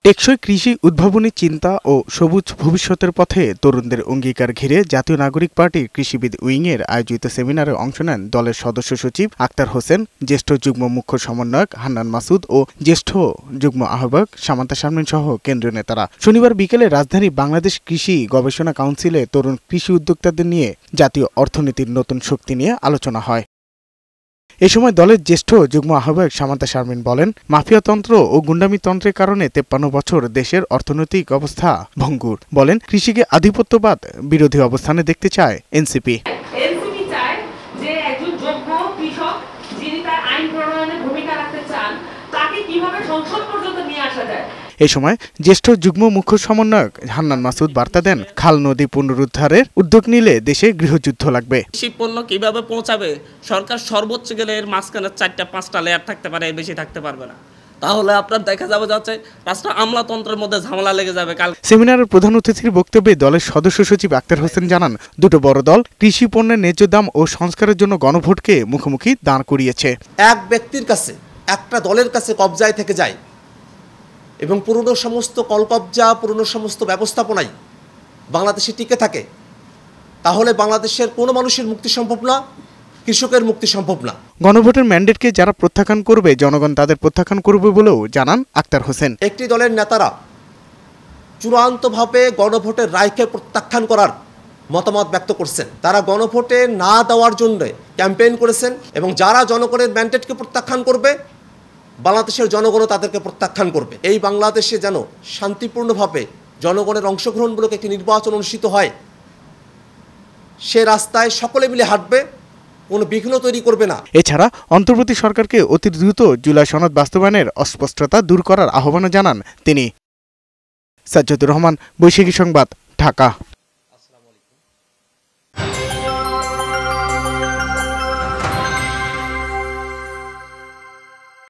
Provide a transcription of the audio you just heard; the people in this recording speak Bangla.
টেকসই কৃষি উদ্ভাবনী চিন্তা ও সবুজ ভবিষ্যতের পথে তরুণদের অঙ্গীকার ঘিরে জাতীয় নাগরিক পার্টির কৃষিবিদ উইংয়ের আয়োজিত সেমিনারে অংশ নেন দলের সদস্য সচিব আক্তার হোসেন, জ্যেষ্ঠ যুগ্ম মুখ্য সমন্বয়ক হান্নান মাসুদ ও জ্যেষ্ঠ যুগ্ম আহ্বায়ক সামান্তা শারমিন সহ কেন্দ্রীয় নেতারা। শনিবার বিকেলে রাজধানী বাংলাদেশ কৃষি গবেষণা কাউন্সিলে তরুণ কৃষি উদ্যোক্তাদের নিয়ে জাতীয় অর্থনীতির নতুন শক্তি নিয়ে আলোচনা হয়। এ সময় দলের জ্যেষ্ঠ যুগ্ম আহ্বায়ক সামান্তা শারমিন বলেন, মাফিয়াতন্ত্র ও গুন্ডামিতন্ত্রের কারণে ৫৩ বছর দেশের অর্থনৈতিক অবস্থা ভঙ্গুর। বলেন, কৃষিকে আধিপত্যবাদ বিরোধী অবস্থানে দেখতে চায় এনসিপি। এনসিপি চায় যে একজন যোগ্য কৃষক যিনি তার আইন প্রণয়নে ভূমিকা রাখতে চান তাকে কিভাবে সংসদ পর্যন্ত নিয়ে আসা যায়। এ সময় জ্যেষ্ঠ যুগ্ম মুখ্য সমন্বয়ক হান্নান মাসুদ বার্তা দেন, খাল নদী পুনরুদ্ধারের উদ্যোগ নিলে দেশে গৃহযুদ্ধ লাগবে। কৃষি পণ্য কিভাবে পৌঁছাবে, সরকার সর্বোচ্চ গেলে এর মাঝখানে ৪-৫টা লেয়ার থাকতে পারে, বেশি থাকতে পারবে না। তাহলে আপনার দেখা যাবে যাচ্ছে রাষ্ট্র আমলাতন্ত্রের মধ্যে ঝামেলা লেগে যাবে। সেমিনারের প্রধান অতিথির বক্তব্যে দলের সদস্য সচিব আক্তার হোসেন জানান, দুটো বড় দল কৃষি পণ্যের ন্যায্য দাম ও সংস্কারের জন্য গণভোটকে মুখোমুখি দাঁড় করিয়েছে। এক ব্যক্তির কাছে, একটা দলের কাছে কবজায় থেকে যায় এবং পুরনো সমস্ত কলকবজা, পুরনো সমস্ত ব্যবস্থাপনাই বাংলাদেশে টিকে থাকে, তাহলে বাংলাদেশের কোনো মানুষের মুক্তি সম্ভব না, কৃষকের মুক্তি সম্ভব না। গণভোটের ম্যান্ডেটকে যারা প্রত্যাখ্যান করবে, জনগণ তাদের প্রত্যাখ্যান করবে বলেও জানান আক্তার হোসেন। একটি দলের নেতারা চূড়ান্তভাবে গণভোটের রায়কে প্রত্যাখ্যান করার মতামত ব্যক্ত করছেন। তারা গণভোটে না দেওয়ার জন্য ক্যাম্পেইন করেছেন এবং যারা জনগণের ম্যান্ডেটকে প্রত্যাখ্যান করবে, বাংলাদেশের জনগণও তাদেরকে প্রত্যাখ্যান করবে। এই বাংলাদেশে যেন শান্তিপূর্ণভাবে জনগণের অংশগ্রহণমূলক একটি নির্বাচন অনুষ্ঠিত হয়, সে রাস্তায় সকলে মিলে হাঁটবে, কোনো বিঘ্ন তৈরি করবে না। এছাড়া অন্তর্বর্তী সরকারকে অতি দ্রুত জুলাই সনদ বাস্তবায়নের অস্পষ্টতা দূর করার আহ্বানও জানান তিনি। সাজ্জাদুর রহমান, বৈশাখী সংবাদ, ঢাকা।